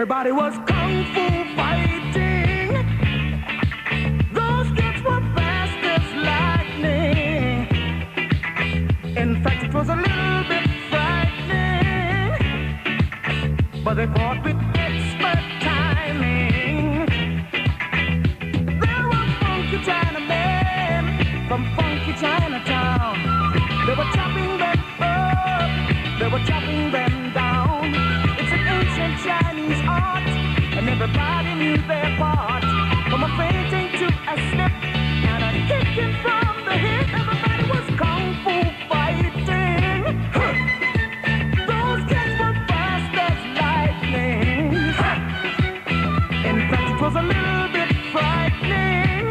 Everybody was kung fu fighting. Those kids were fast as lightning. In fact, it was a little bit frightening, but they fought with expert timing. There were funky Chinamen from funky Chinatown. They were chopping them up, they were chopping them down. It's an ancient Chinese art, and everybody knew their part. From a fainting to a step, and a kicking from the hip. Everybody was kung fu fighting. Those kids were fast as lightning. In fact, it was a little bit frightening,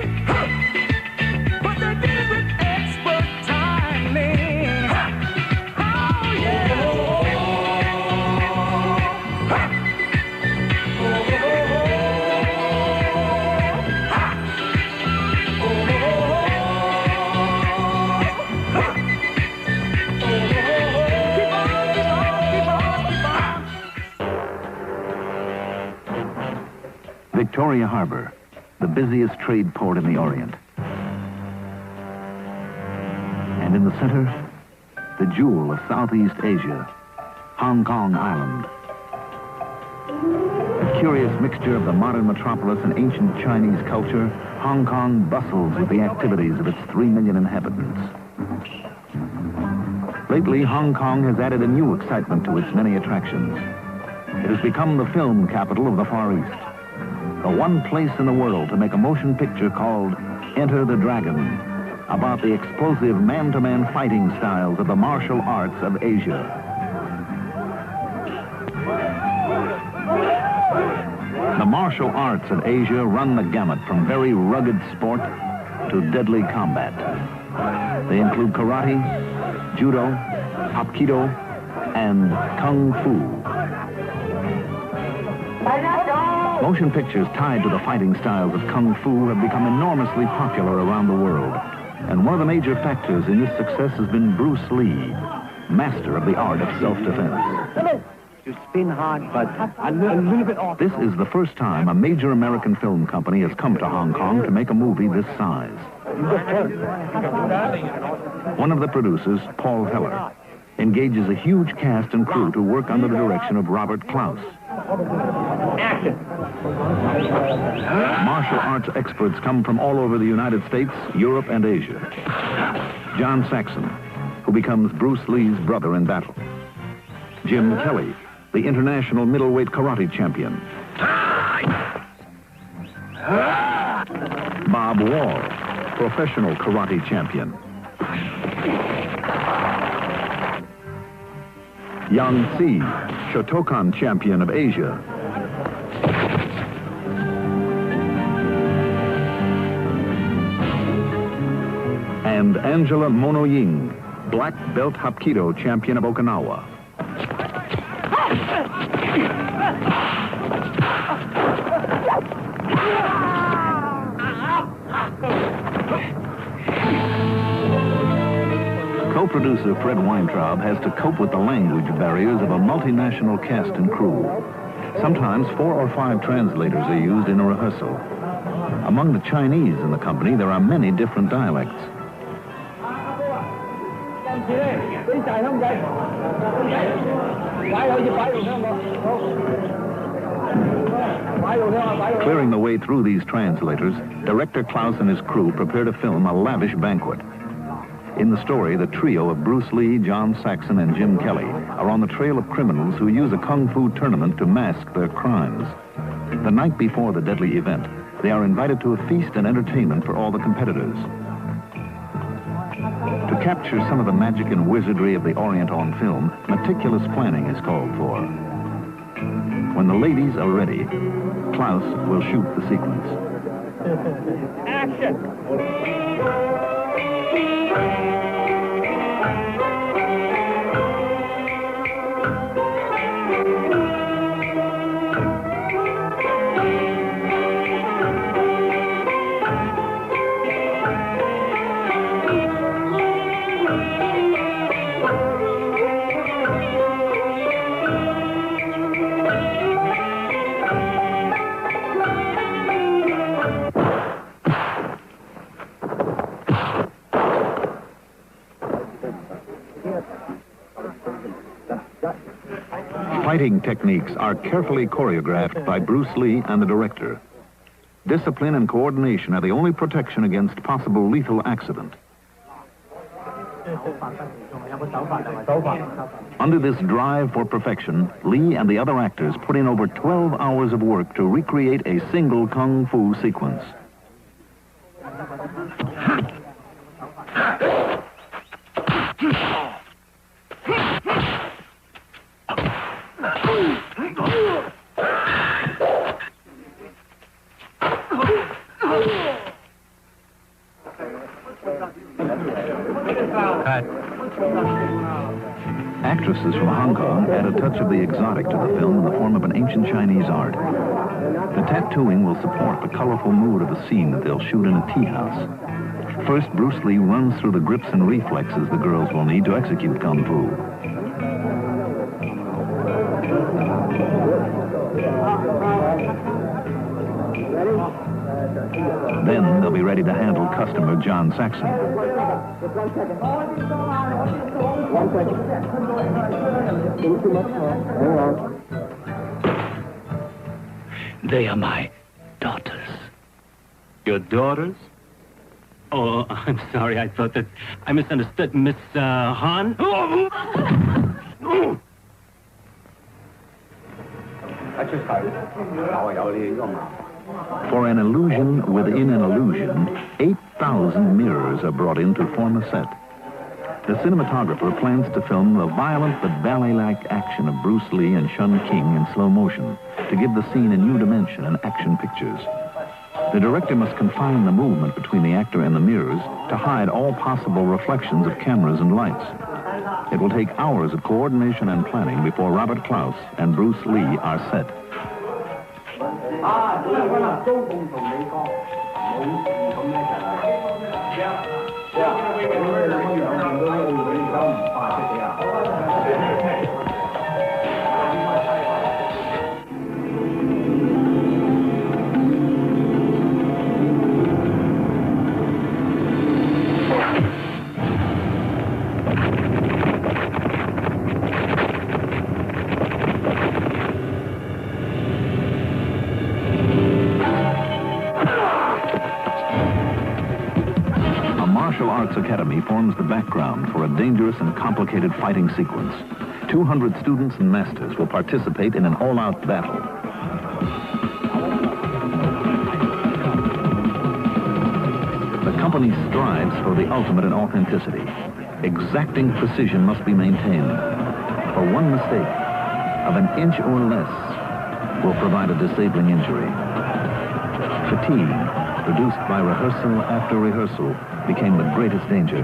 but they did it with expert timing. Oh yeah. Victoria Harbor, the busiest trade port in the Orient. And in the center, the jewel of Southeast Asia, Hong Kong Island. A curious mixture of the modern metropolis and ancient Chinese culture, Hong Kong bustles with the activities of its 3 million inhabitants. Lately, Hong Kong has added a new excitement to its many attractions. It has become the film capital of the Far East. The one place in the world to make a motion picture called Enter the Dragon, about the explosive man-to-man fighting styles of the martial arts of Asia. The martial arts of Asia run the gamut from very rugged sport to deadly combat. They include karate, judo, hapkido, and kung fu. Motion pictures tied to the fighting styles of kung fu have become enormously popular around the world. And one of the major factors in this success has been Bruce Lee, master of the art of self-defense. You spin hard, but a little bit off. This is the first time a major American film company has come to Hong Kong to make a movie this size. One of the producers, Paul Heller, engages a huge cast and crew to work under the direction of Robert Klaus. Action. Martial arts experts come from all over the United States, Europe, and Asia. John Saxon, who becomes Bruce Lee's brother in battle. Jim Kelly, the international middleweight karate champion. Bob Wall, professional karate champion. Yang Si, Shotokan champion of Asia. And Angela Mono-Ying, black belt hapkido champion of Okinawa. Co-producer Fred Weintraub has to cope with the language barriers of a multinational cast and crew. Sometimes 4 or 5 translators are used in a rehearsal. Among the Chinese in the company, there are many different dialects. Clearing the way through these translators, director Klaus and his crew prepare to film a lavish banquet. In the story, the trio of Bruce Lee, John Saxon, and Jim Kelly are on the trail of criminals who use a kung fu tournament to mask their crimes. The night before the deadly event, they are invited to a feast and entertainment for all the competitors. To capture some of the magic and wizardry of the Orient on film, meticulous planning is called for. When the ladies are ready, Klaus will shoot the sequence. Action! Fighting techniques are carefully choreographed by Bruce Lee and the director. Discipline and coordination are the only protection against possible lethal accident. Under this drive for perfection, Lee and the other actors put in over 12 hours of work to recreate a single kung fu sequence. Actresses from Hong Kong add a touch of the exotic to the film in the form of an ancient Chinese art. The tattooing will support the colorful mood of the scene that they'll shoot in a tea house. First, Bruce Lee runs through the grips and reflexes the girls will need to execute kung fu. Then they'll be ready to handle customer John Saxon. They are my daughters. Your daughters? Oh, I'm sorry. I thought that I misunderstood. Miss Han? For an illusion within an illusion, 8,000 mirrors are brought in to form a set. The cinematographer plans to film the violent but ballet-like action of Bruce Lee and Shun King in slow motion to give the scene a new dimension in action pictures. The director must confine the movement between the actor and the mirrors to hide all possible reflections of cameras and lights. It will take hours of coordination and planning before Robert Klaus and Bruce Lee are set. Academy forms the background for a dangerous and complicated fighting sequence. 200 students and masters will participate in an all-out battle. The company strives for the ultimate in authenticity. Exacting precision must be maintained. For one mistake of an inch or less will provide a disabling injury. Fatigue, produced by rehearsal after rehearsal, became the greatest danger.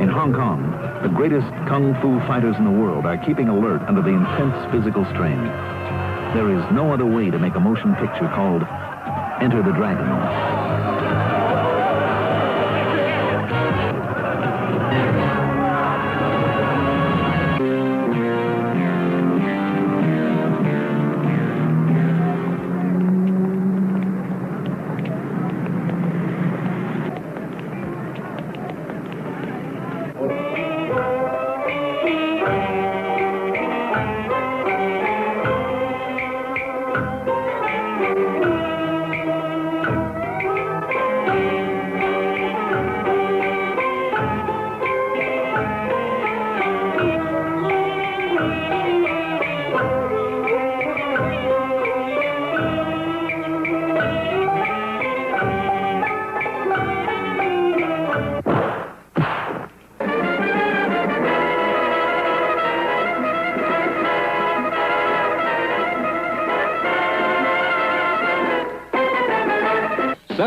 In Hong Kong, the greatest kung fu fighters in the world are keeping alert under the intense physical strain. There is no other way to make a motion picture called Enter the Dragon.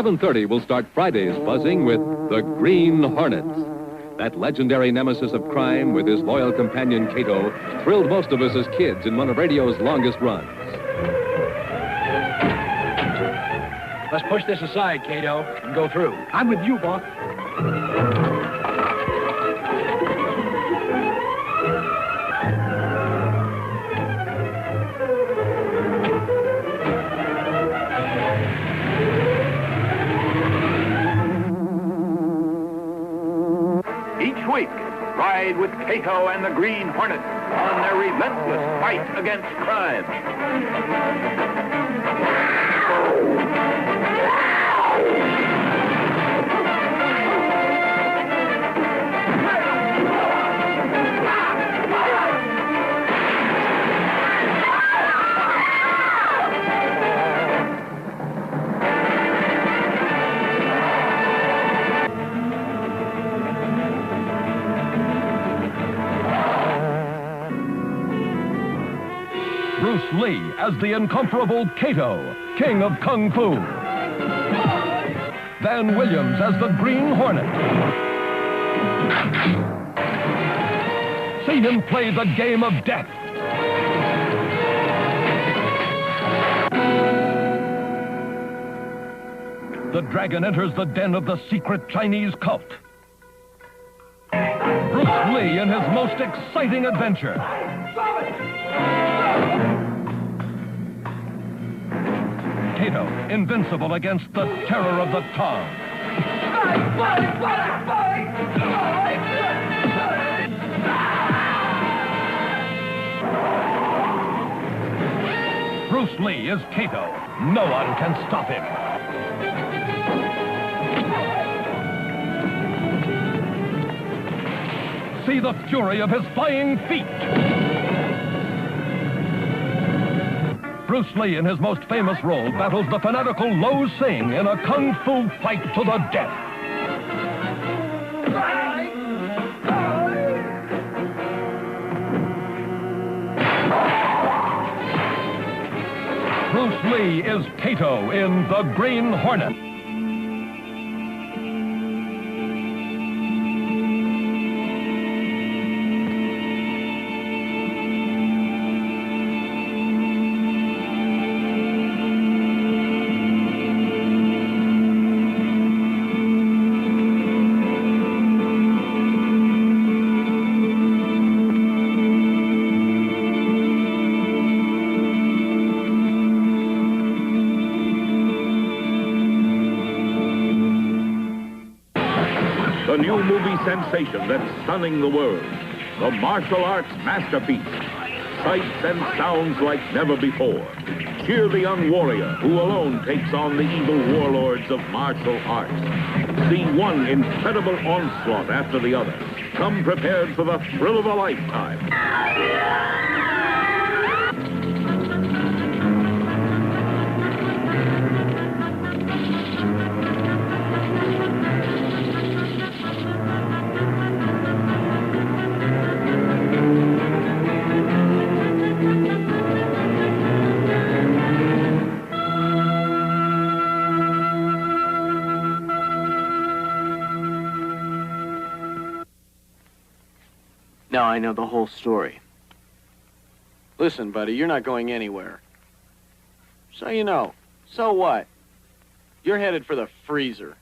.30 will start Friday's buzzing with The Green Hornets. That legendary nemesis of crime with his loyal companion Kato thrilled most of us as kids in one of radio's longest runs. Let's push this aside, Kato, and go through. I'm with you, boss. Ride with Kato and the Green Hornet on their relentless fight against crime. Bruce Lee as the incomparable Kato, king of Kung Fu. Van Williams as the Green Hornet. See him play the game of death. The dragon enters the den of the secret Chinese cult. Bruce Lee in his most exciting adventure. Kato, invincible against the terror of the Tong. Bruce Lee is Kato. No one can stop him. See the fury of his flying feet. Bruce Lee, in his most famous role, battles the fanatical Lo Sing in a kung fu fight to the death. Bruce Lee is Kato in The Green Hornet. The new movie sensation that's stunning the world. The martial arts masterpiece. Sights and sounds like never before. Cheer the young warrior who alone takes on the evil warlords of martial arts. See one incredible onslaught after the other. Come prepared for the thrill of a lifetime. Now I know the whole story. Listen, buddy, you're not going anywhere. So you know. So what? You're headed for the freezer.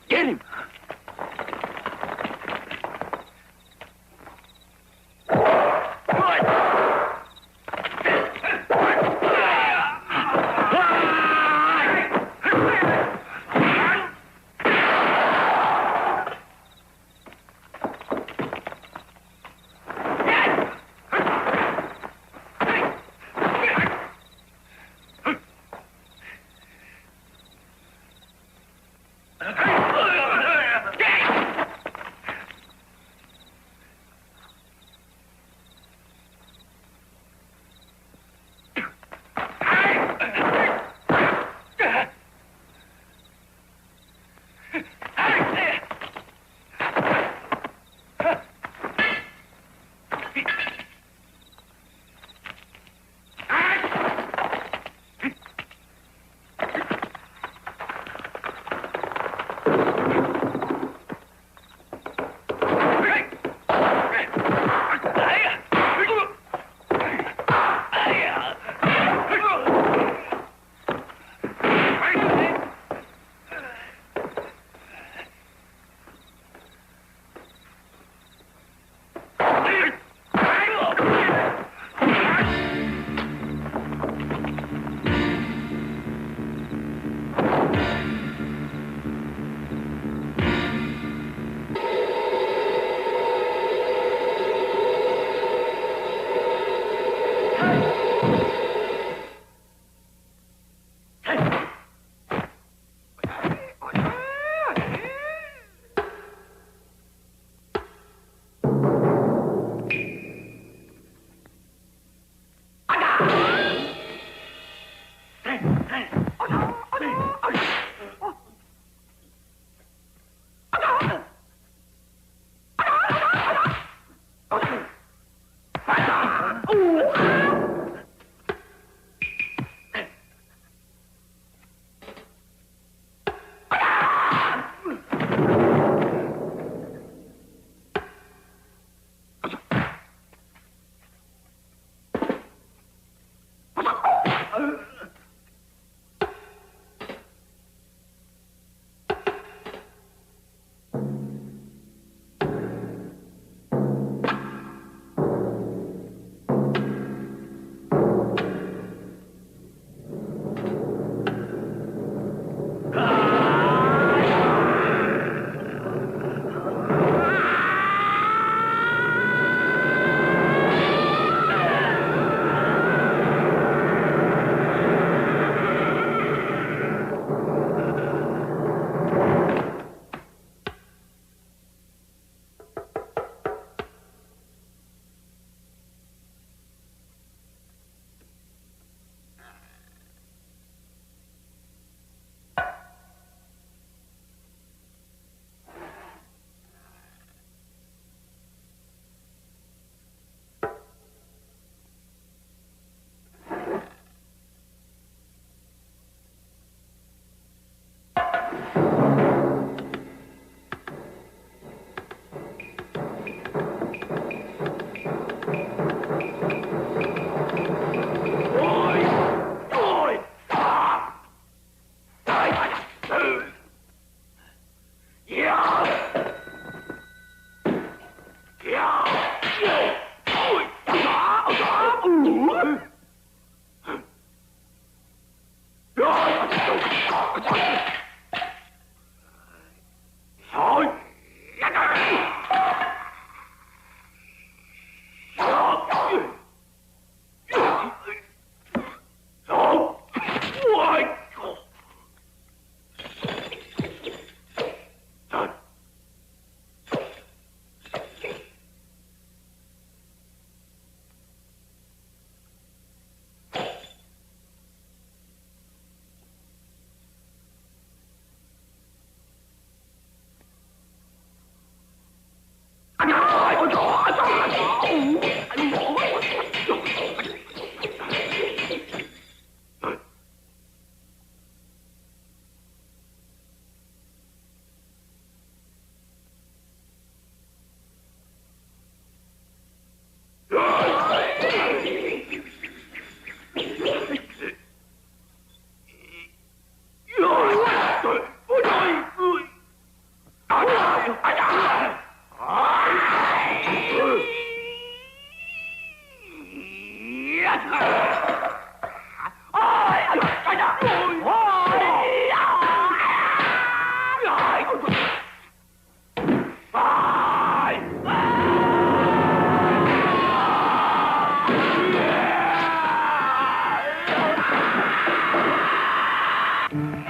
Get him!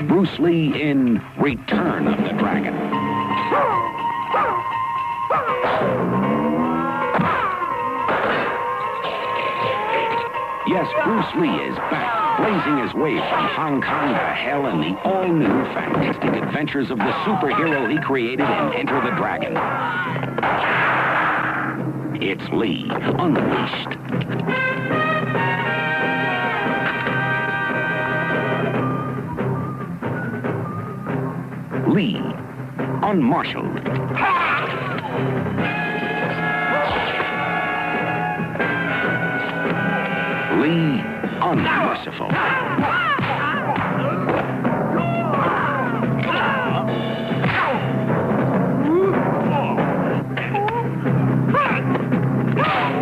Bruce Lee in Return of the Dragon. Yes, Bruce Lee is back, blazing his way from Hong Kong to hell in the all-new fantastic adventures of the superhero he created in Enter the Dragon. It's Lee, Unleashed. Lee, Unmarshaled. Lee, Unmerciful.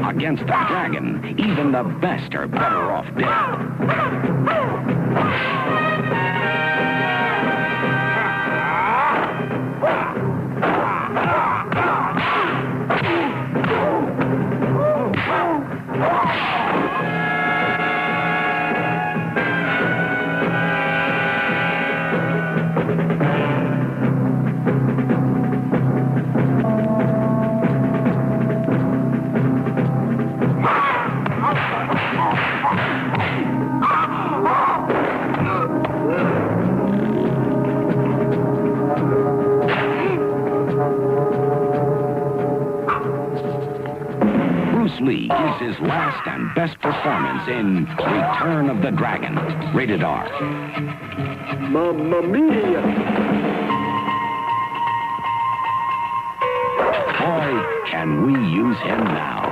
Against the dragon, even the best are better off dead. Bruce Lee gives his last and best performance in Return of the Dragon, rated R. Mamma mia! Boy, can we use him now.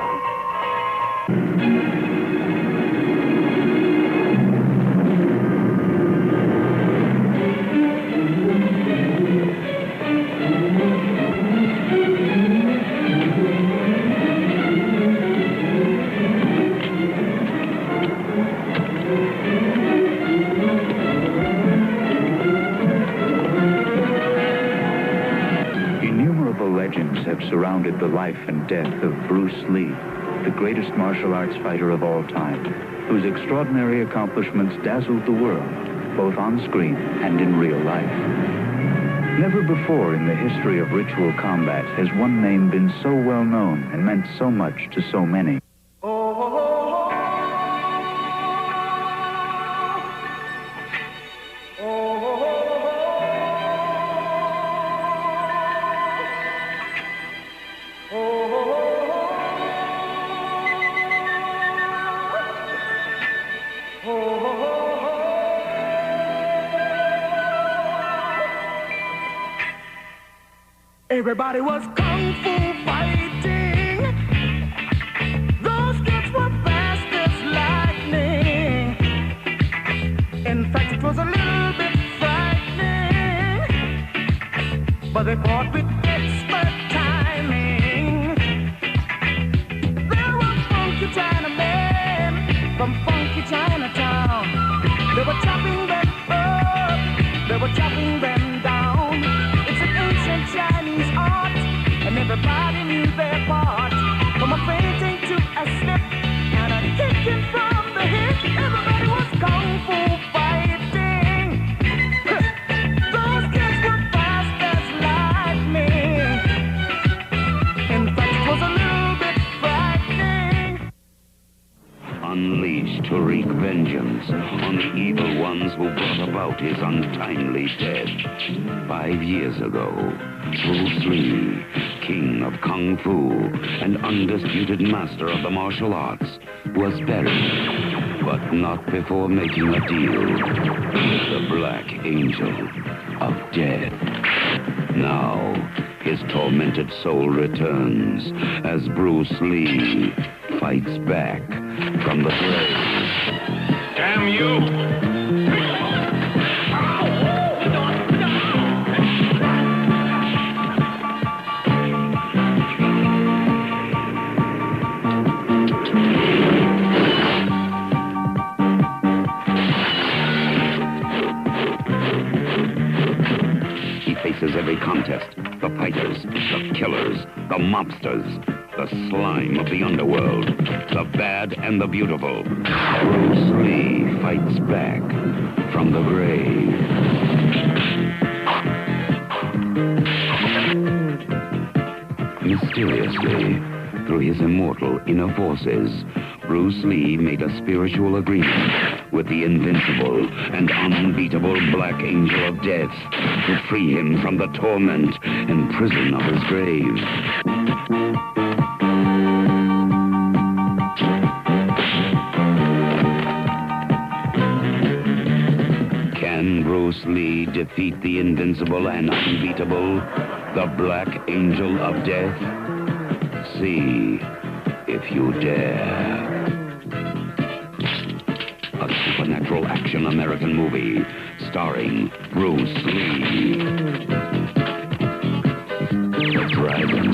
Legends have surrounded the life and death of Bruce Lee, the greatest martial arts fighter of all time, whose extraordinary accomplishments dazzled the world, both on screen and in real life. Never before in the history of ritual combat has one name been so well known and meant so much to so many. Everybody was kung fu fighting. Those kids were fast as lightning. In fact, it was a little bit frightening, but they fought with expert timing. There were funky Chinamen from funky Chinatown. They were chopping them up, they were chopping them down. It's an ancient Chinese art, and everybody knew their part. From a fainting to a slip, and a kicking from the hip. Everybody was kung fu fighting. Those kids were fast as lightning. In fact, it was a little bit frightening. Unleashed to wreak vengeance on the evil ones who brought about his untimely death. 5 years ago, Bruce Lee, king of Kung Fu and undisputed master of the martial arts, was buried, but not before making a deal with the Black Angel of Death. Now, his tormented soul returns as Bruce Lee fights back from the grave. Damn you! Every contest, the fighters, the killers, the mobsters, the slime of the underworld, the bad and the beautiful. Bruce Lee fights back from the grave. Mysteriously, through his immortal inner forces, Bruce Lee made a spiritual agreement with the invincible and unbeatable Black Angel of Death to free him from the torment and prison of his grave. Can Bruce Lee defeat the invincible and unbeatable, the Black Angel of Death? See if you dare. A supernatural action American movie starring Bruce Lee. The dragon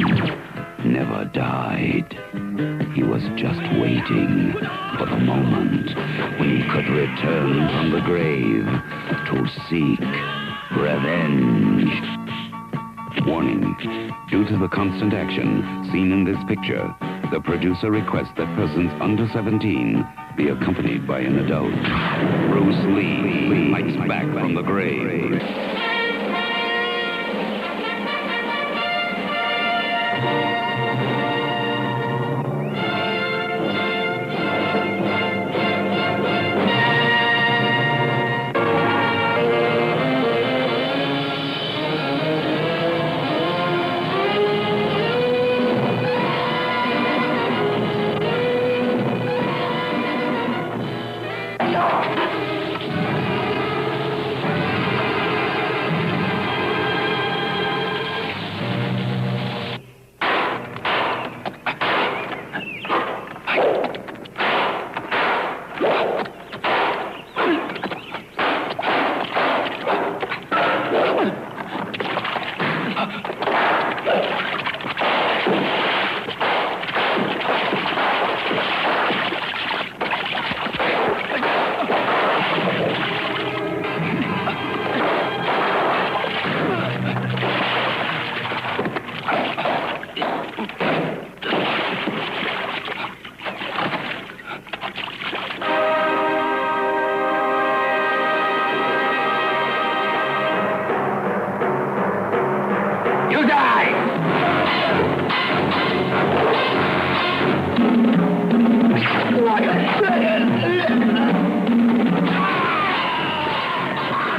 never died. He was just waiting for the moment when he could return from the grave to seek revenge. Warning, due to the constant action seen in this picture, the producer requests that persons under 17 be accompanied by an adult. Bruce Lee fights back from the grave.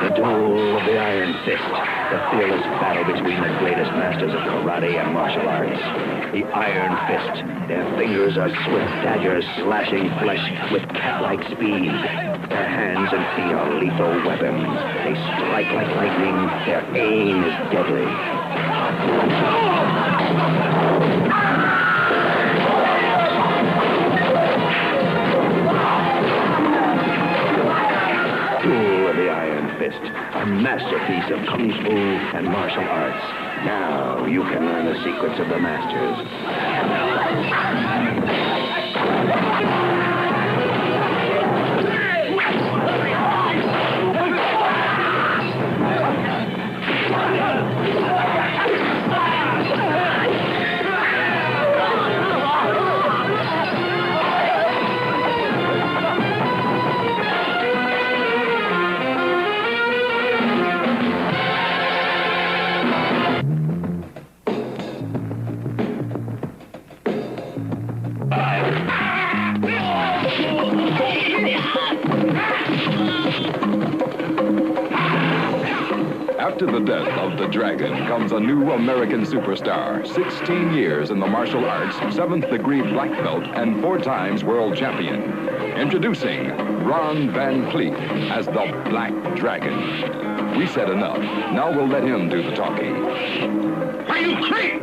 The duel of the Iron Fist, the fearless battle between the greatest masters of karate and martial arts. The Iron Fist. Their fingers are swift daggers slashing flesh with cat-like speed. Their hands and feet are lethal weapons. They strike like lightning. Their aim is deadly. Duel of the Iron Fist, a masterpiece of kung fu and martial arts. Now you can learn the secrets of the masters. After the death of the Dragon comes a new American superstar. 16 years in the martial arts, 7th degree black belt, and 4 times world champion. Introducing Ron Van Cleef as the Black Dragon. We said enough. Now we'll let him do the talking. Are you clean?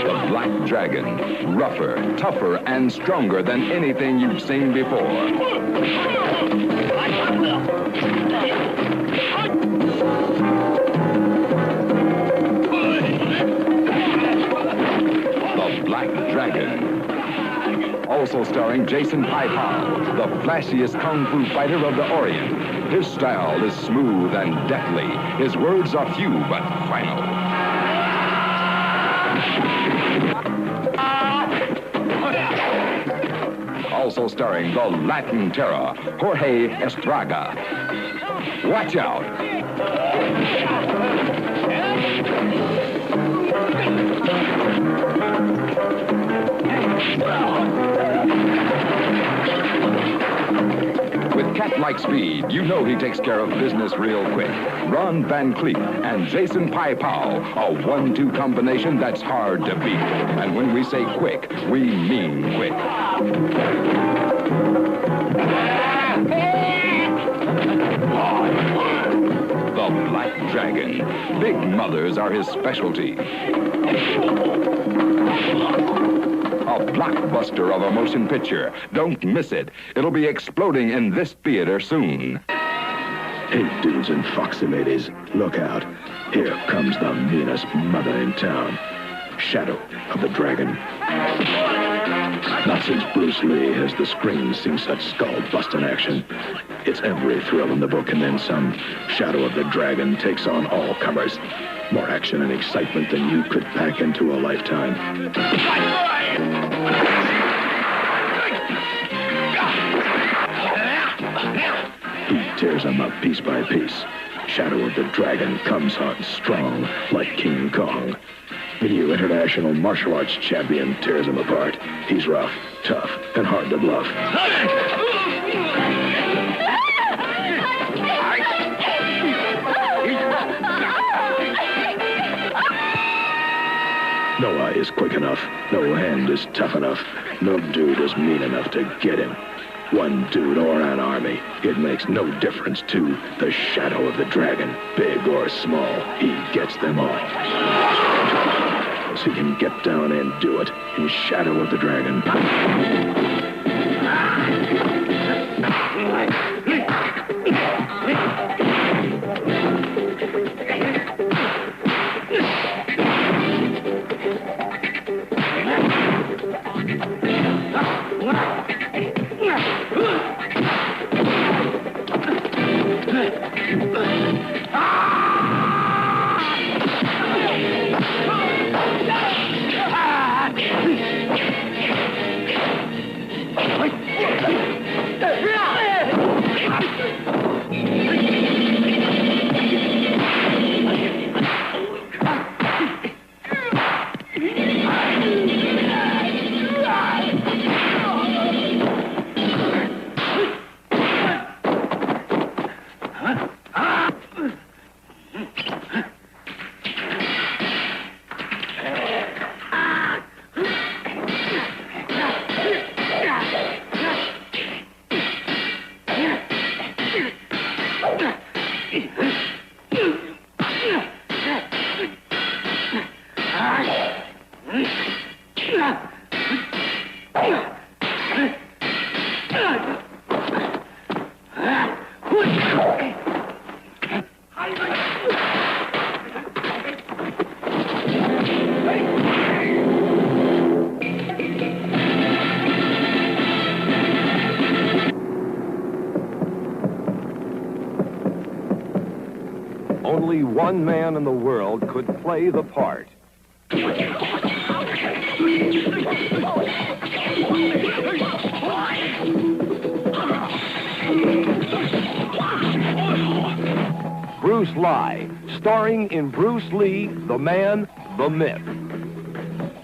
The Black Dragon. Rougher, tougher, and stronger than anything you've seen before. The Black Dragon. Also starring Jason Pai-Pao, the flashiest kung fu fighter of the Orient. His style is smooth and deathly. His words are few but final. Also starring the Latin terror, Jorge Estraga. Watch out. With cat-like speed, you know he takes care of business real quick. Ron Van Cleef and Jason Pai-Pao, a 1-2 combination that's hard to beat. And when we say quick, we mean quick. The Black Dragon. Big mothers are his specialty. A blockbuster of a motion picture. Don't miss it. It'll be exploding in this theater soon. Hey, dudes and foxy ladies, look out. Here comes the meanest mother in town. Shadow of the Dragon. Not since Bruce Lee has the screen seen such skull-busting action. It's every thrill in the book and then some. Shadow of the Dragon takes on all comers. More action and excitement than you could pack into a lifetime. He tears them up piece by piece. Shadow of the Dragon comes on strong like King Kong. The new international martial arts champion tears him apart. He's rough, tough, and hard to bluff. No eye is quick enough. No hand is tough enough. No dude is mean enough to get him. One dude or an army, it makes no difference to the Shadow of the Dragon. Big or small, he gets them all. So he can get down and do it in Shadow of the Dragon. Only one man in the world could play the part. Bruce Lee, starring in Bruce Lee, the Man, the Myth.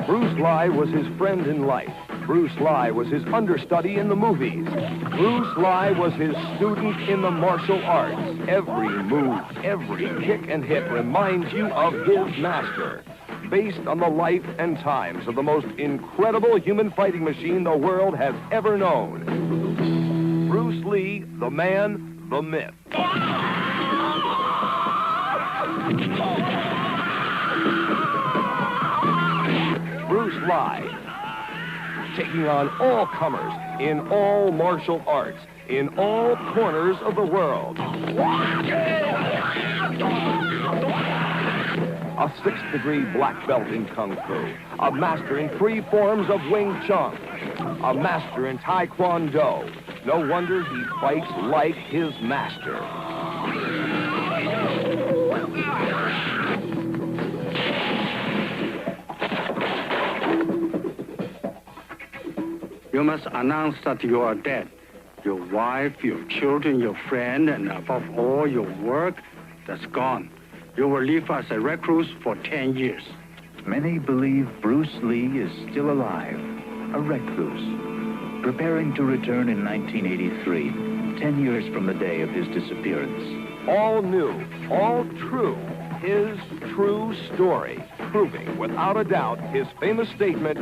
Bruce Lee was his friend in life. Bruce Lee was his understudy in the movies. Bruce Lee was his student in the martial arts. Every move, every kick and hit reminds you of his master. Based on the life and times of the most incredible human fighting machine the world has ever known. Bruce Lee, the Man, the Myth. Bruce Lee, taking on all comers in all martial arts, in all corners of the world. A 6th-degree black belt in Kung Fu, a master in 3 forms of Wing Chun, a master in Taekwondo. No wonder he fights like his master. You must announce that you are dead. Your wife, your children, your friend, and above all, your work, that's gone. You will live as a recluse for 10 years. Many believe Bruce Lee is still alive, a recluse, preparing to return in 1983, 10 years from the day of his disappearance. All new, all true, his true story, proving without a doubt his famous statement,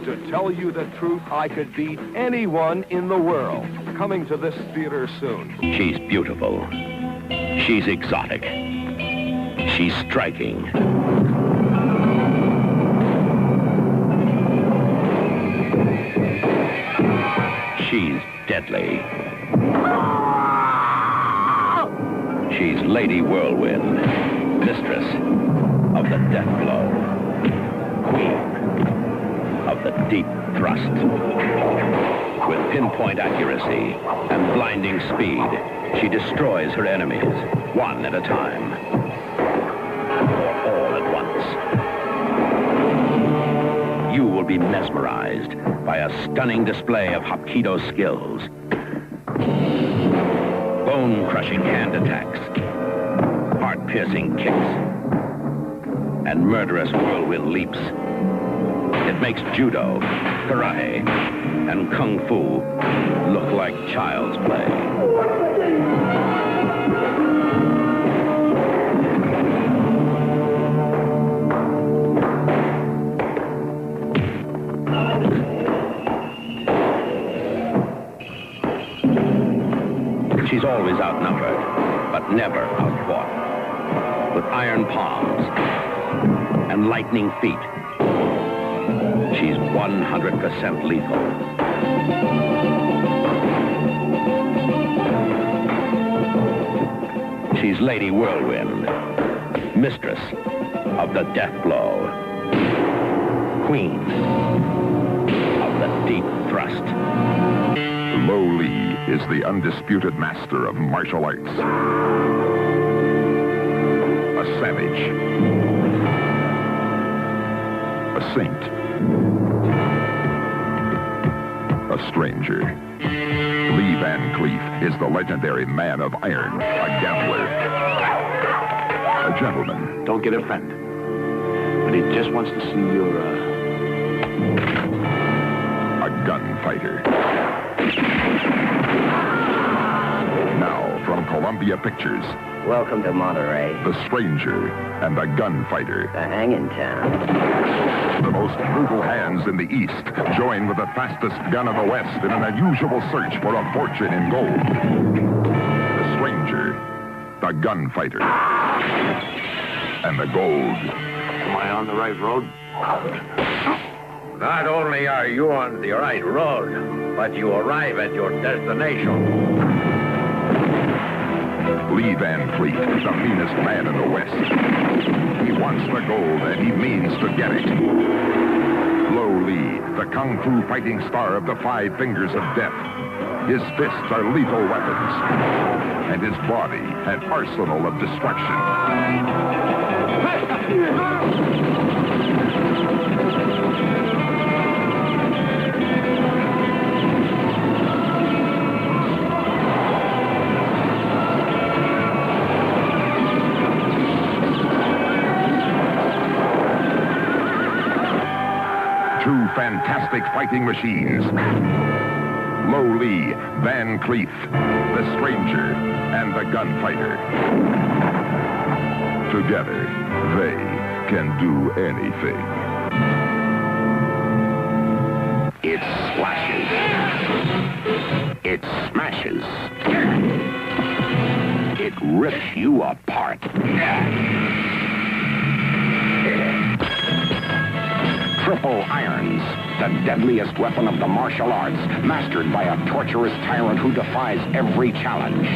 "To tell you the truth, I could beat anyone in the world." Coming to this theater soon. She's beautiful. She's exotic. She's striking. She's deadly. She's Lady Whirlwind, mistress of the death blow, queen of the deep thrust. With pinpoint accuracy and blinding speed, she destroys her enemies, one at a time, or all at once. You will be mesmerized by a stunning display of Hapkido skills. Bone-crushing hand attacks, heart-piercing kicks, and murderous whirlwind leaps. It makes judo, karate, and kung fu look like child's play. She's always outnumbered, but never outfought. With iron palms and lightning feet, she's 100% lethal. She's Lady Whirlwind, mistress of the death blow, queen of the deep thrust. Lo Lee is the undisputed master of martial arts. A savage. A saint. A stranger. Lee Van Cleef is the legendary man of iron, a gambler. A gentleman. Don't get offended. But he just wants to see your, A gunfighter. Now, from Columbia Pictures. Welcome to Monterey. The Stranger and the Gunfighter. The hanging town. The most brutal hands in the East join with the fastest gun in the West in an unusual search for a fortune in gold. The Stranger, the Gunfighter, and the gold. Am I on the right road? Not only are you on the right road, but you arrive at your destination. Lee Van Cleef, the meanest man in the West. He wants the gold, and he means to get it. Lo Lee, the kung fu fighting star of the Five Fingers of Death. His fists are lethal weapons, and his body an arsenal of destruction. Two fantastic fighting machines. Lo Lee, Van Cleef, the Stranger, and the Gunfighter. Together, they can do anything. It slashes. It smashes. It rips you apart. Triple irons, the deadliest weapon of the martial arts, mastered by a torturous tyrant who defies every challenge.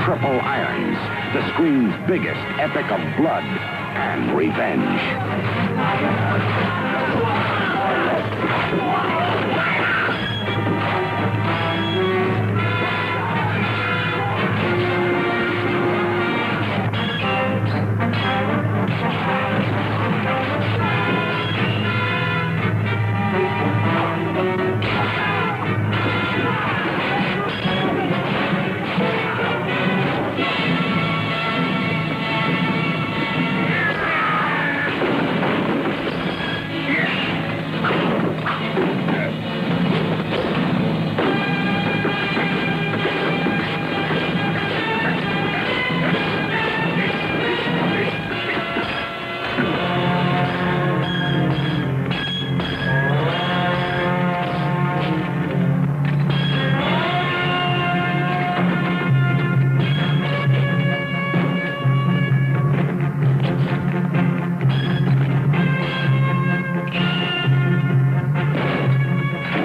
Triple irons, the screen's biggest epic of blood and revenge.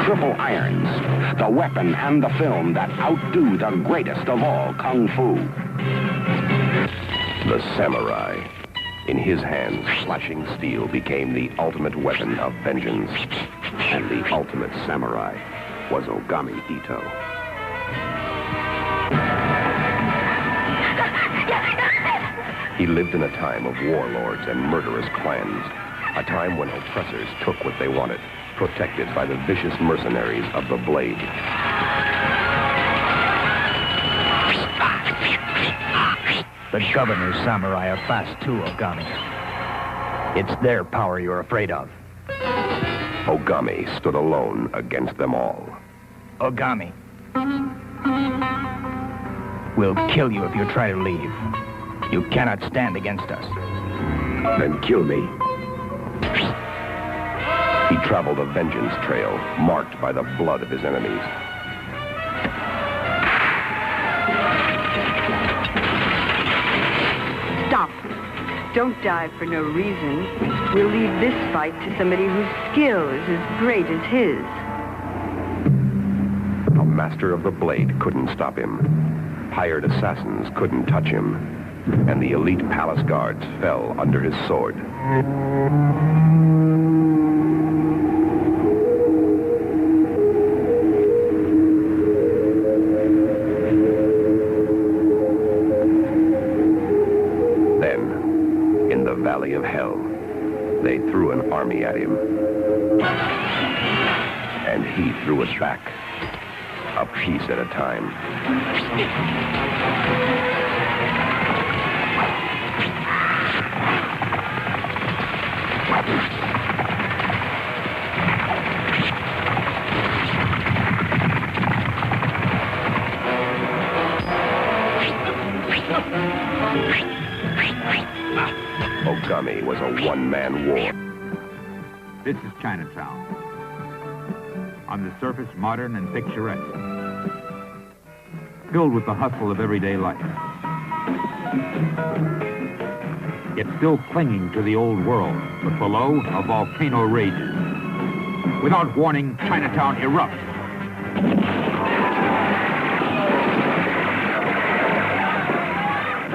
Triple irons, the weapon and the film that outdo the greatest of all kung fu. The samurai. In his hands, slashing steel became the ultimate weapon of vengeance. And the ultimate samurai was Ogami Ito. He lived in a time of warlords and murderous clans, a time when oppressors took what they wanted, protected by the vicious mercenaries of the blade. The governor's samurai are fast too, Ogami. It's their power you're afraid of. Ogami stood alone against them all. Ogami. We'll kill you if you try to leave. You cannot stand against us. Then kill me. He traveled a vengeance trail marked by the blood of his enemies. Stop. Don't die for no reason. We'll leave this fight to somebody whose skill is as great as his. A master of the blade couldn't stop him. Hired assassins couldn't touch him. And the elite palace guards fell under his sword. Then, in the Valley of Hell, they threw an army at him. And he threw it back, a piece at a time. Ogami was a one-man war. This is Chinatown. On the surface, modern and picturesque. Filled with the hustle of everyday life. Yet still clinging to the old world, but below, a volcano rages. Without warning, Chinatown erupts.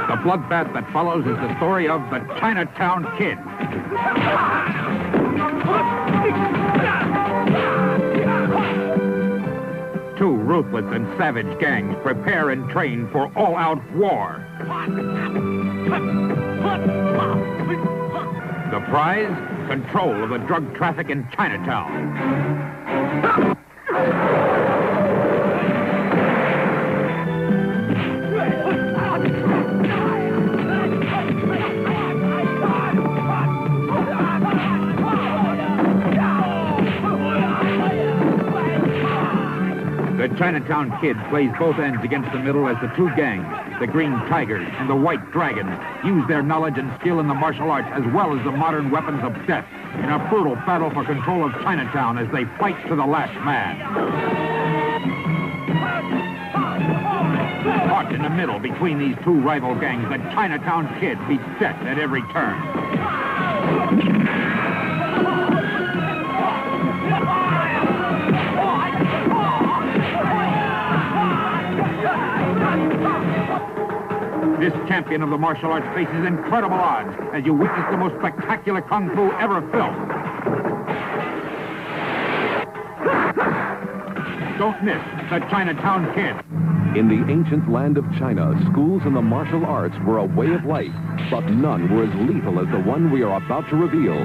The bloodbath that follows is the story of the Chinatown Kid. Two ruthless and savage gangs prepare and train for all-out war. The prize? Control of the drug traffic in Chinatown. The Chinatown Kid plays both ends against the middle as the two gangs, the Green Tigers and the White Dragons, use their knowledge and skill in the martial arts as well as the modern weapons of death in a brutal battle for control of Chinatown as they fight to the last man. Caught in the middle between these two rival gangs, the Chinatown Kid beats death at every turn. This champion of the martial arts faces incredible odds as you witness the most spectacular kung fu ever filmed. Don't miss the Chinatown Kid. In the ancient land of China, schools in the martial arts were a way of life, but none were as lethal as the one we are about to reveal.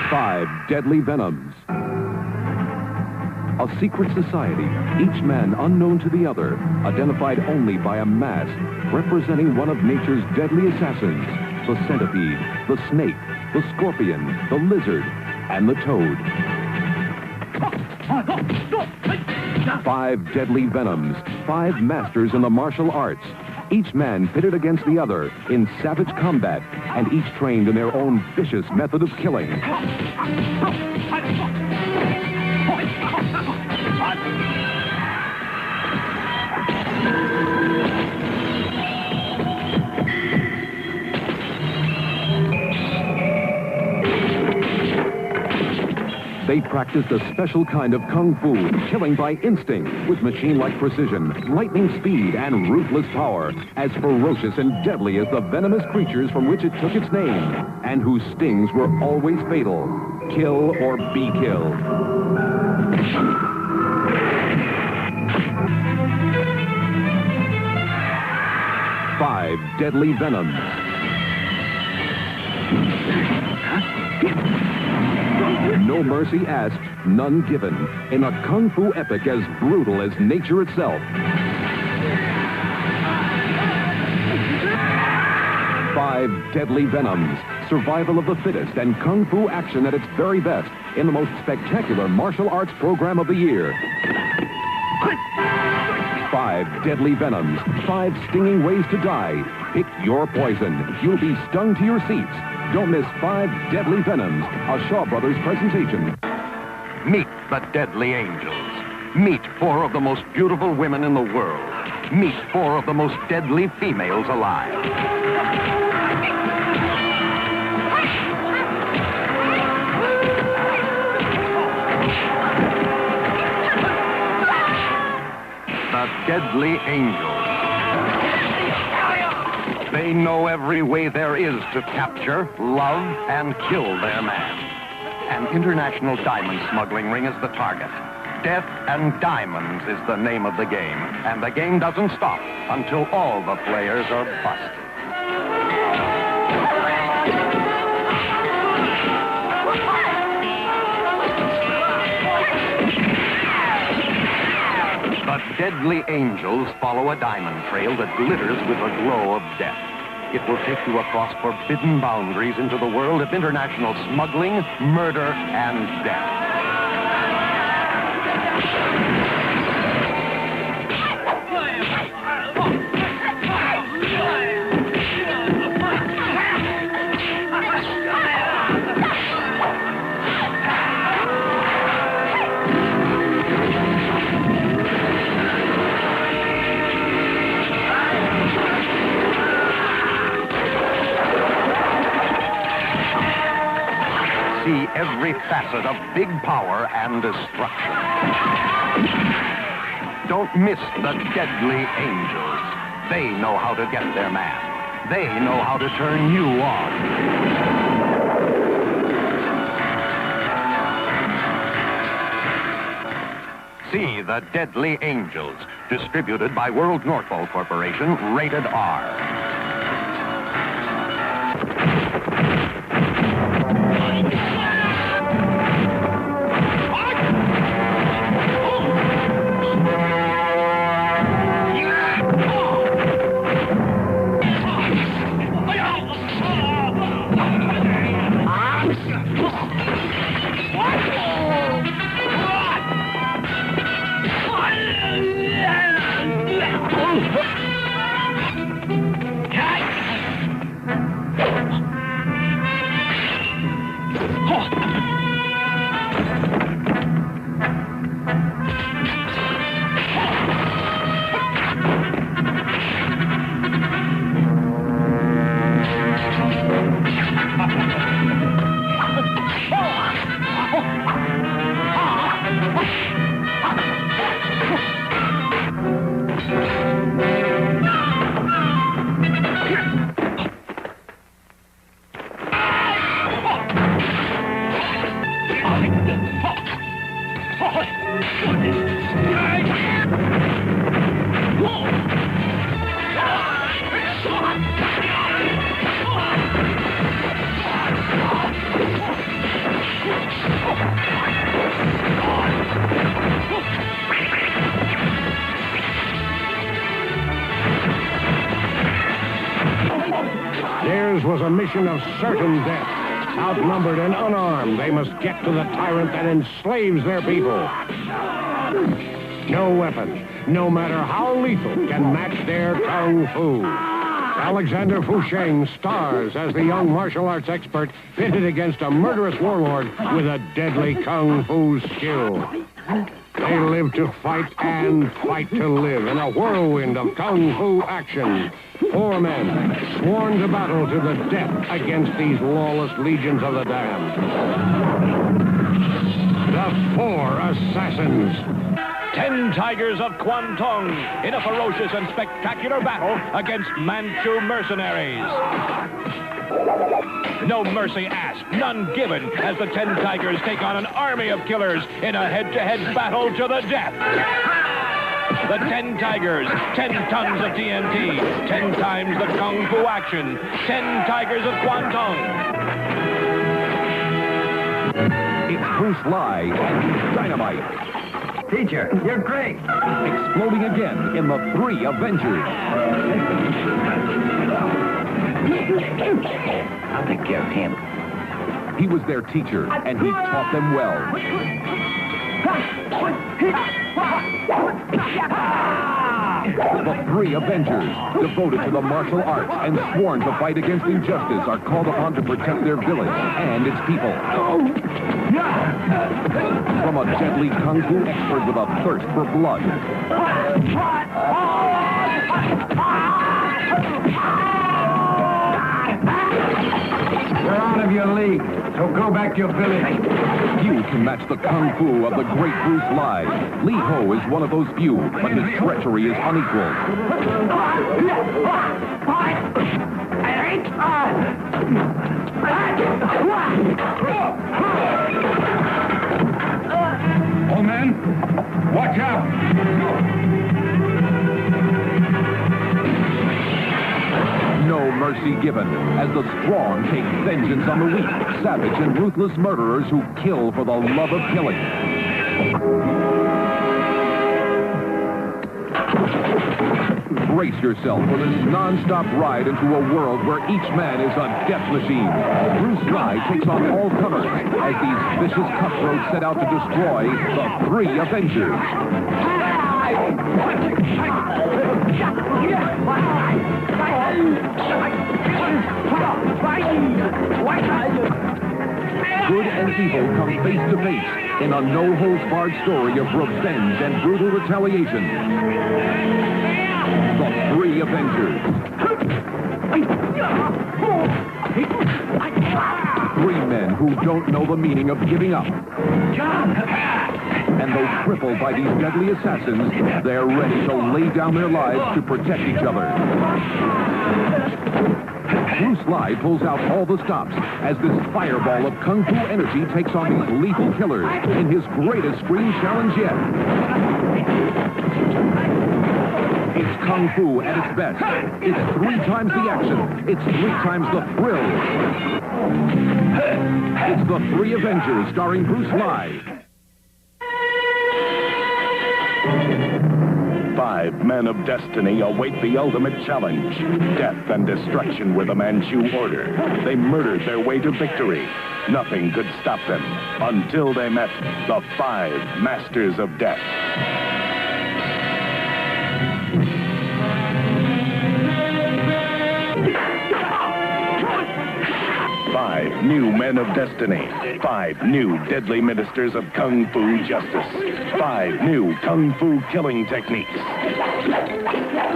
5 deadly venoms. A secret society, each man unknown to the other, identified only by a mask representing one of nature's deadly assassins: the centipede, the snake, the scorpion, the lizard, and the toad. 5 deadly venoms, 5 masters in the martial arts, each man pitted against the other in savage combat, and each trained in their own vicious method of killing. They practiced a special kind of kung fu, killing by instinct, with machine-like precision, lightning speed, and ruthless power, as ferocious and deadly as the venomous creatures from which it took its name, and whose stings were always fatal. Kill or be killed. Five deadly venoms. No mercy asked, none given, in a kung fu epic as brutal as nature itself. 5 deadly venoms, survival of the fittest, and kung fu action at its very best in the most spectacular martial arts program of the year. 5 deadly venoms, 5 stinging ways to die. Pick your poison. You'll be stung to your seats. Don't miss 5 deadly venoms, a Shaw Brothers presentation. Meet the Deadly Angels. Meet 4 of the most beautiful women in the world. Meet 4 of the most deadly females alive. The Deadly Angels. They know every way there is to capture, love, and kill their man. An international diamond smuggling ring is the target. Death and diamonds is the name of the game. And the game doesn't stop until all the players are busted. The Deadly Angels follow a diamond trail that glitters with the glow of death. It will take you across forbidden boundaries into the world of international smuggling, murder, and death. See every facet of big power and destruction. Don't miss the Deadly Angels. They know how to get their man. They know how to turn you on. See the Deadly Angels, distributed by World Northpole Corporation, rated R. Theirs was a mission of certain death. Outnumbered and unarmed, they must get to the tyrant that enslaves their people. No weapon, no matter how lethal, can match their kung fu. Alexander Fusheng stars as the young martial arts expert pitted against a murderous warlord with a deadly kung fu skill. They live to fight and fight to live in a whirlwind of kung fu action. 4 men sworn to battle to the death against these lawless legions of the damned. The 4 assassins. 10 Tigers of Kwantung in a ferocious and spectacular battle against Manchu mercenaries. No mercy asked, none given, as the 10 Tigers take on an army of killers in a head-to-head battle to the death. The 10 Tigers, 10 tons of TNT, 10 times the Kung Fu action, 10 Tigers of Kwantung. It's Bruce Ly and Dynamite. Teacher, you're great. Exploding again in the 3 Avengers. I'll take care of him. He was their teacher, and he taught them well. The 3 Avengers, devoted to the martial arts and sworn to fight against injustice, are called upon to protect their village and its people. From a deadly kung fu expert with a thirst for blood. You're out of your league, so go back to your village. Few can match the kung fu of the great Bruce Ly. Lee Ho is one of those few, but his treachery is unequaled. All men, watch out! No mercy given, as the strong take vengeance on the weak, savage and ruthless murderers who kill for the love of killing. Brace yourself for this non-stop ride into a world where each man is a death machine. Bruce Ly takes on all comers as these vicious cutthroats set out to destroy the 3 Avengers. Good and evil come face to face in a no-holds-barred story of revenge and brutal retaliation. The 3 Avengers. 3 men who don't know the meaning of giving up. And though crippled by these deadly assassins, they're ready to lay down their lives to protect each other. Bruce Ly pulls out all the stops as this fireball of kung fu energy takes on these lethal killers in his greatest screen challenge yet. It's kung fu at its best. It's 3 times the action. It's 3 times the thrill. It's the 3 Avengers starring Bruce Ly. 5 men of destiny await the ultimate challenge. Death and destruction with the Manchu order. They murdered their way to victory. Nothing could stop them until they met the 5 Masters of Death. 5 new men of destiny. 5 new deadly ministers of Kung Fu justice. 5 new Kung Fu killing techniques.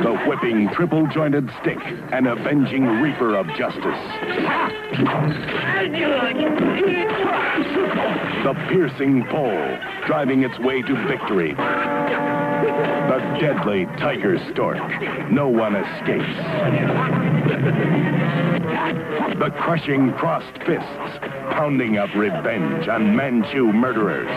The whipping triple-jointed stick, an avenging reaper of justice. The piercing pole, driving its way to victory. The deadly tiger stork. No one escapes. The crushing crossed fists, pounding up revenge on Manchu murderers.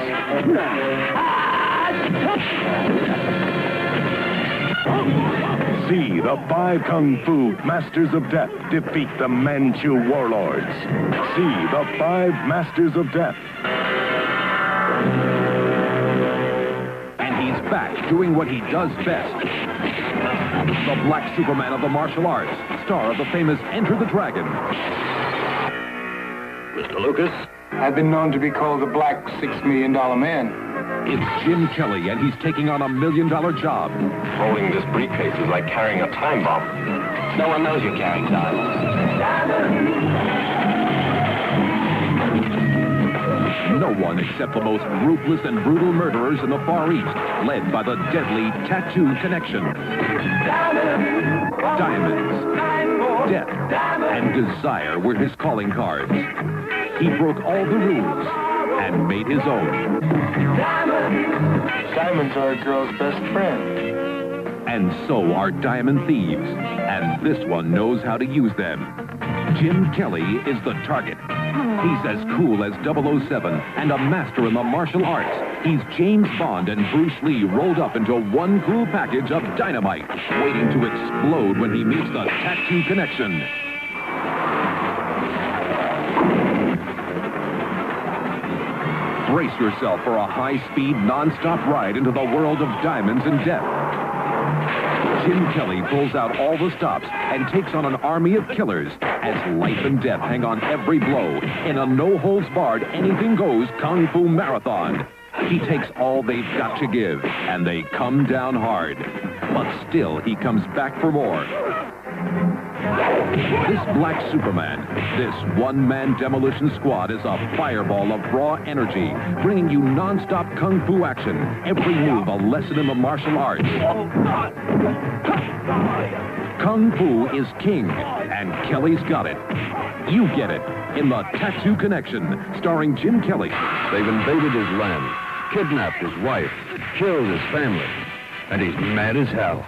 See the 5 Kung Fu Masters of Death defeat the Manchu warlords. See the 5 Masters of Death. And he's back doing what he does best. The Black Superman of the martial arts, star of the famous Enter the Dragon. Mr. Lucas? I've been known to be called the Black $6 Million Man. It's Jim Kelly, and he's taking on $1 million job. Holding this briefcase is like carrying a time bomb. No one knows you're carrying diamonds. No one except the most ruthless and brutal murderers in the Far East, led by the deadly Tattoo Connection. Diamonds, death, and desire were his calling cards. He broke all the rules and made his own. Diamonds are a girl's best friend. And so are diamond thieves, and this one knows how to use them. Jim Kelly is the target. He's as cool as 007 and a master in the martial arts. He's James Bond and Bruce Lee rolled up into one cool package of dynamite, waiting to explode when he meets the Tattoo Connection. Brace yourself for a high-speed, non-stop ride into the world of diamonds and death. Jim Kelly pulls out all the stops and takes on an army of killers as life and death hang on every blow in a no-holds-barred, anything-goes Kung Fu marathon. He takes all they've got to give, and they come down hard. But still, he comes back for more. This Black Superman, this one-man demolition squad is a fireball of raw energy, bringing you non-stop Kung Fu action, every move a lesson in the martial arts. Kung Fu is king, and Kelly's got it. You get it in the Tattoo Connection, starring Jim Kelly. They've invaded his land, kidnapped his wife, killed his family, and he's mad as hell.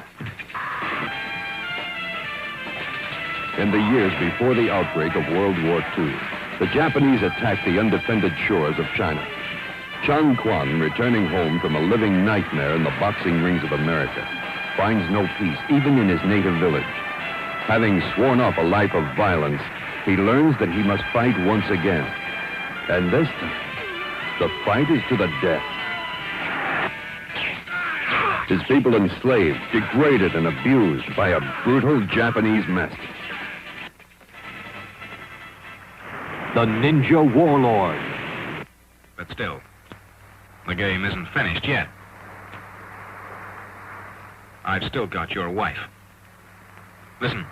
In the years before the outbreak of World War II, the Japanese attacked the undefended shores of China. Chang Quan, returning home from a living nightmare in the boxing rings of America, finds no peace even in his native village. Having sworn off a life of violence, he learns that he must fight once again. And this time, the fight is to the death. His people enslaved, degraded, and abused by a brutal Japanese master. The Ninja Warlord. But still, the game isn't finished yet. I've still got your wife. Listen,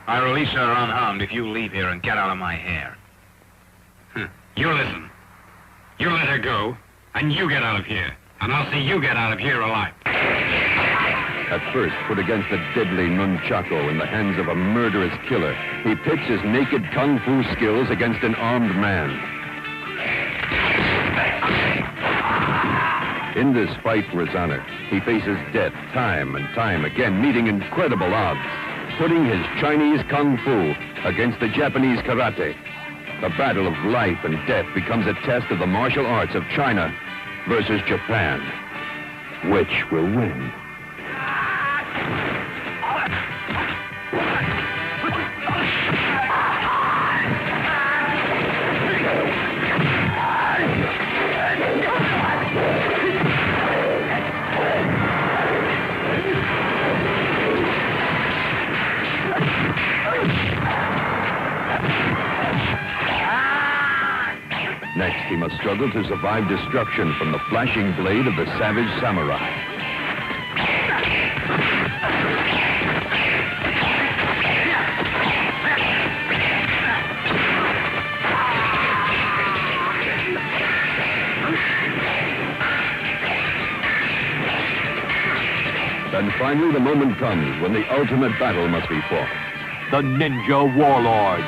I release her unharmed if you leave here and get out of my hair. You listen. You let her go, and you get out of here. And I'll see you get out of here alive. At first, put against the deadly nunchako in the hands of a murderous killer, he pits his naked kung fu skills against an armed man. In this fight for his honor, he faces death time and time again, meeting incredible odds, putting his Chinese kung fu against the Japanese karate. The battle of life and death becomes a test of the martial arts of China versus Japan. Which will win? Next, he must struggle to survive destruction from the flashing blade of the savage samurai. And finally, the moment comes when the ultimate battle must be fought. The Ninja Warlord.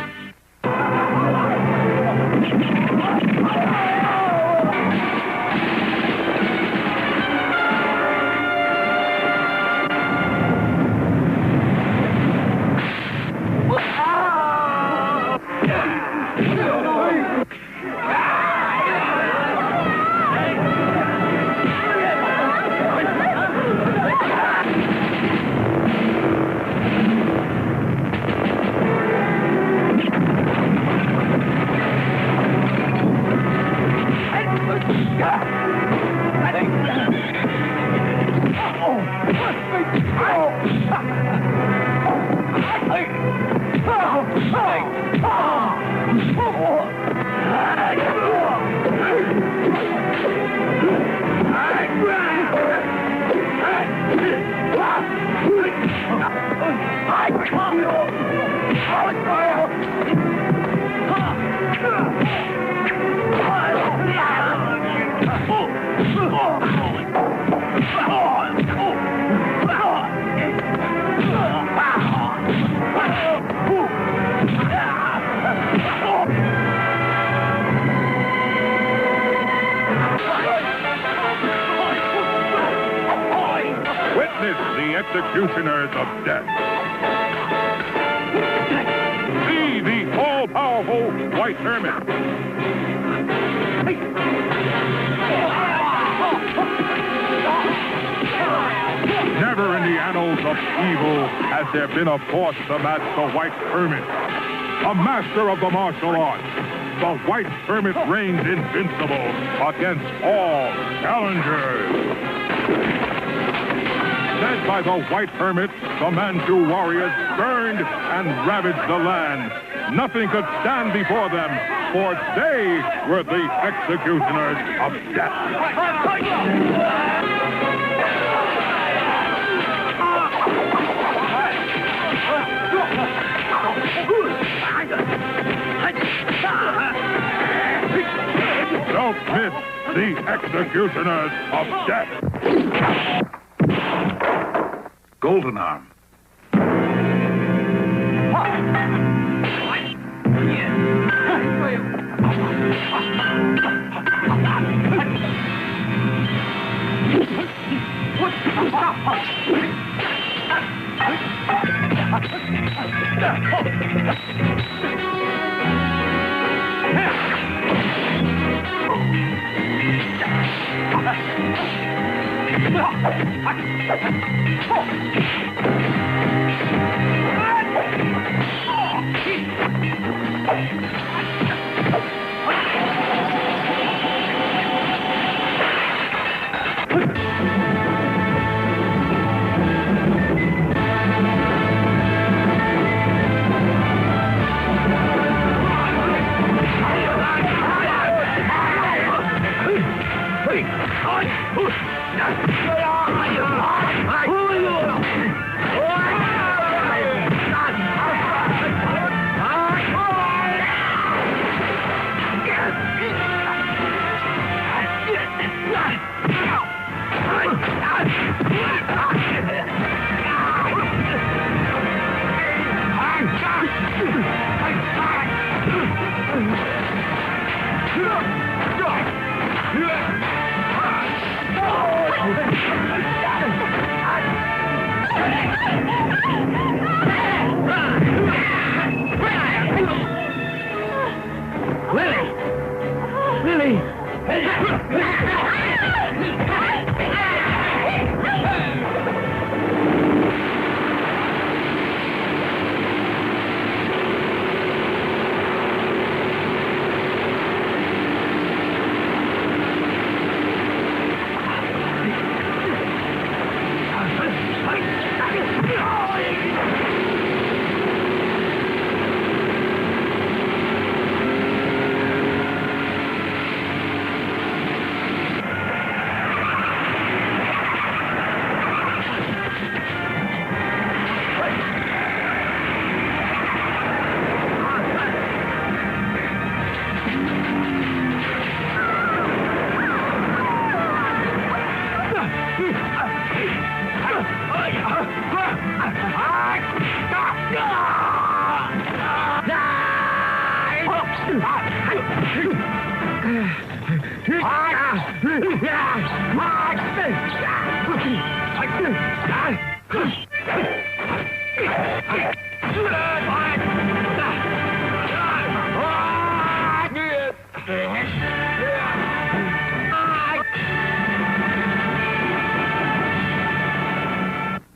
Witness the executioners of death. See the all-powerful White Hermit. Never in the annals of evil has there been a force to match the White Hermit. A master of the martial arts, the White Hermit reigns invincible against all challengers. Led by the White Hermit, the Manchu warriors burned and ravaged the land. Nothing could stand before them, for they were the executioners of death. Don't miss the executioners of death. Golden Arm.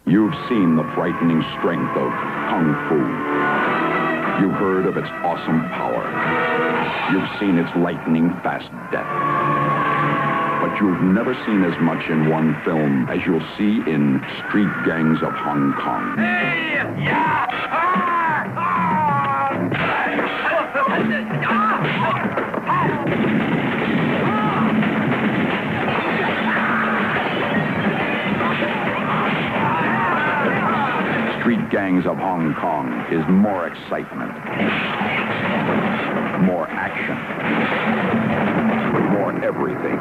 You've seen the frightening strength of Kung Fu. You've heard of its awesome power. You've seen its lightning-fast death. But you've never seen as much in one film as you'll see in Street Gangs of Hong Kong. Street Gangs of Hong Kong is more excitement, more action, more everything.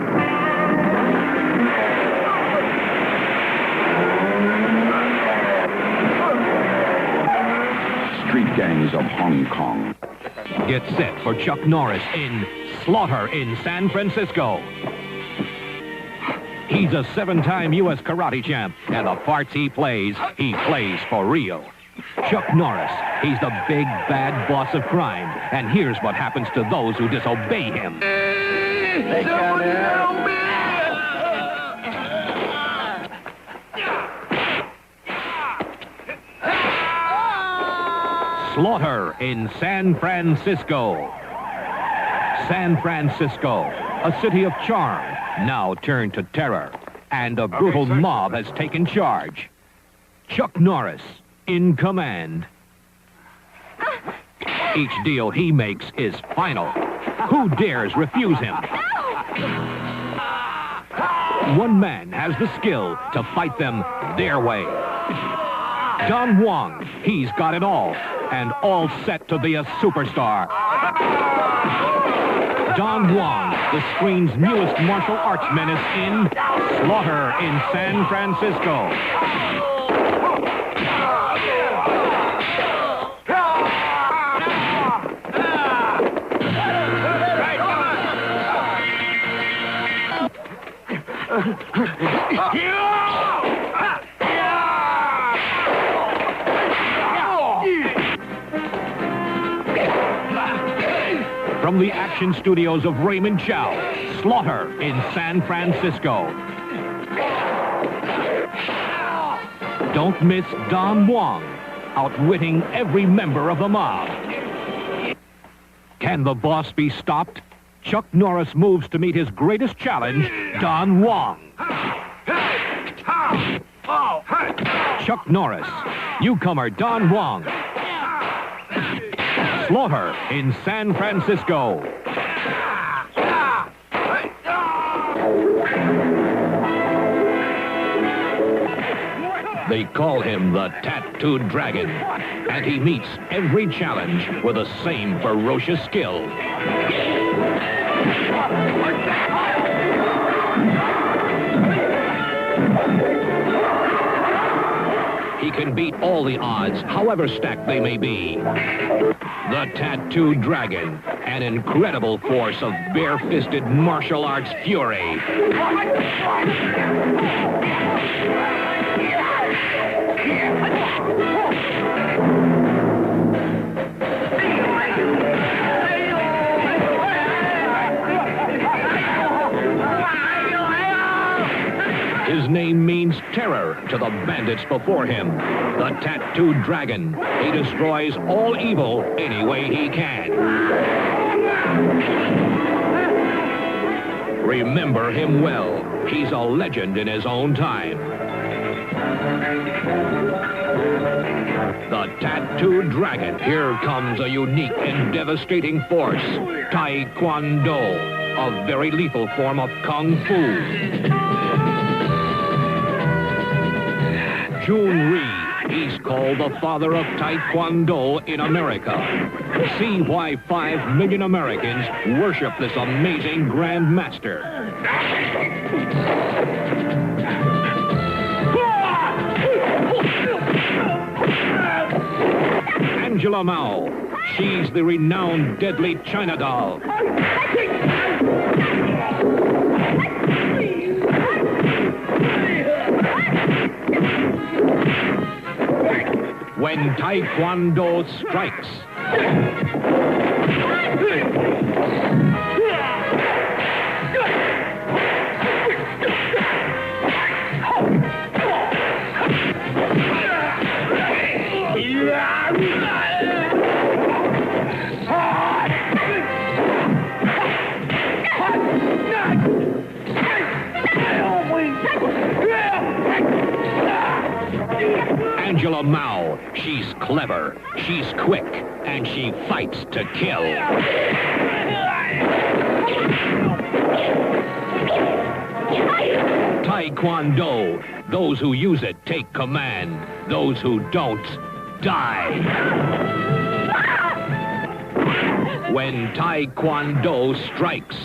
Street Gangs of Hong Kong. Get set for Chuck Norris in Slaughter in San Francisco. He's a 7-time U.S. karate champ, and the parts he plays for real. Chuck Norris, he's the big, bad boss of crime, and here's what happens to those who disobey him. Somebody help me! Slaughter in San Francisco. San Francisco, a city of charm, now turned to terror, and a brutal mob has taken charge. Chuck Norris in command. Each deal he makes is final. Who dares refuse him? One man has the skill to fight them their way. Don Wong, he's got it all, and all set to be a superstar. Don Wong, the screen's newest martial arts menace in Slaughter in San Francisco. From the action studios of Raymond Chow, Slaughter in San Francisco. Don't miss Don Wong, outwitting every member of the mob. Can the boss be stopped? Chuck Norris moves to meet his greatest challenge, Don Wong. Chuck Norris, newcomer Don Wong. Slaughter in San Francisco. They call him the Tattooed Dragon, and he meets every challenge with the same ferocious skill. He can beat all the odds, however stacked they may be. The Tattooed Dragon, an incredible force of bare-fisted martial arts fury. His name means terror to the bandits before him. The Tattooed Dragon. He destroys all evil any way he can. Remember him well. He's a legend in his own time. The Tattooed Dragon. Here comes a unique and devastating force. Taekwondo, a very lethal form of Kung Fu. Jun Rhee, he's called the father of Taekwondo in America. See why 5 million Americans worship this amazing Grand Master. Angela Mao, she's the renowned deadly China doll. When Taekwondo strikes. Angela Mao, she's clever, she's quick, and she fights to kill. Taekwondo, those who use it take command, those who don't, die. When Taekwondo strikes.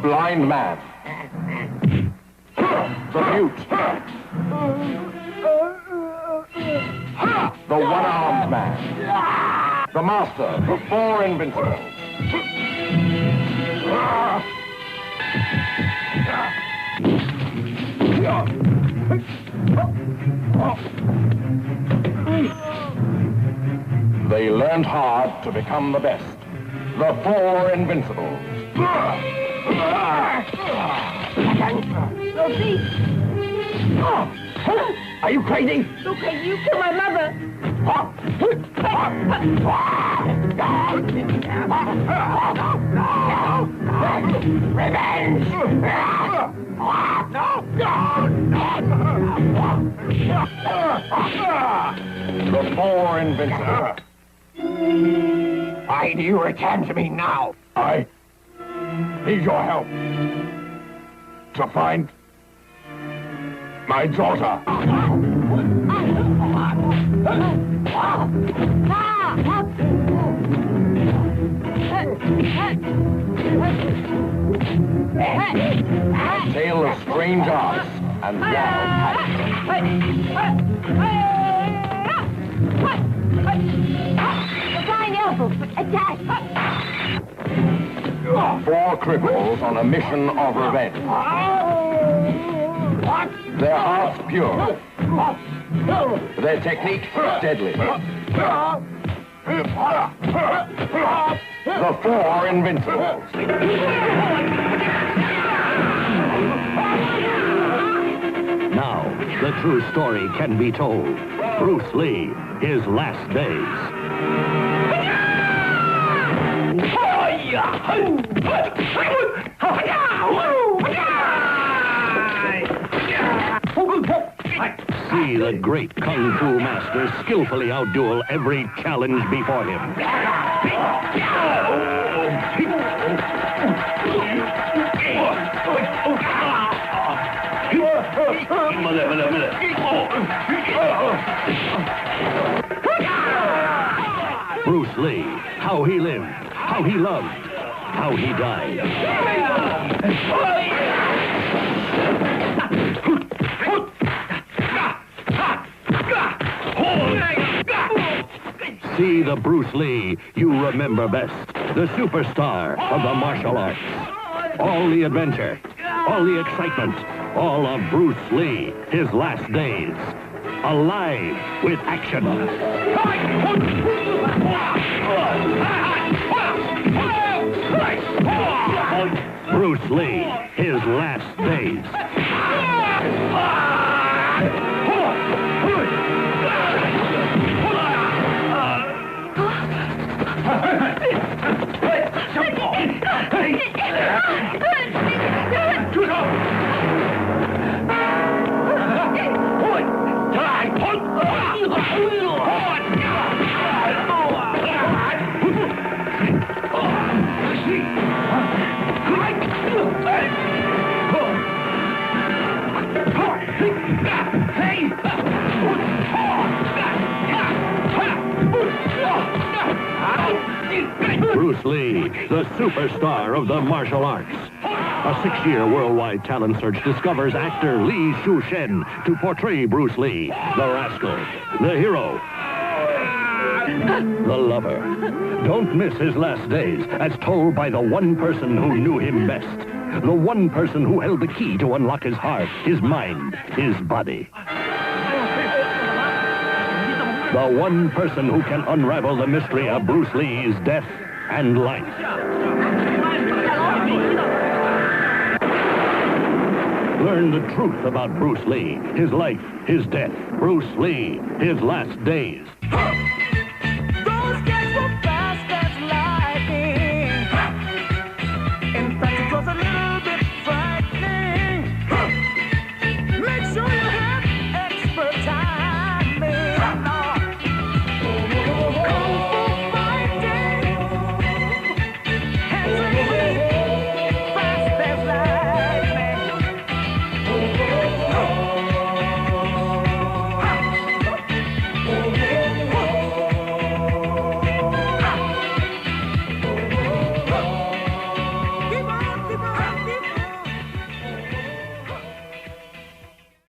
Blind man. The mute. The one-armed man. The master, the four invincibles. and hard to become the best. The Four Invincibles. Sophie! Are you crazy? Look, you killed my mother! Revenge! The Four Invincibles. Why do you return to me now? I need your help to find my daughter. A tale of strange arts and wild Flying elbow, attack! Four cripples on a mission of revenge. Their hearts pure. Their technique deadly. The Four Invincibles. Now, the true story can be told. Bruce Lee, his last days. See the great Kung Fu master skillfully outduel every challenge before him. Bruce Lee, how he lived, how he loved, how he died. See the Bruce Lee you remember best, the superstar of the martial arts. All the adventure, all the excitement, all of Bruce Lee, his last days. Alive with action. Bruce Lee, his last days. Bruce Lee, the superstar of the martial arts. A 6-year worldwide talent search discovers actor Lee Shu-shen to portray Bruce Lee, the rascal, the hero, the lover. Don't miss his last days, as told by the one person who knew him best. The one person who held the key to unlock his heart, his mind, his body. The one person who can unravel the mystery of Bruce Lee's death and life. Learn the truth about Bruce Lee, his life, his death. Bruce Lee, his last days.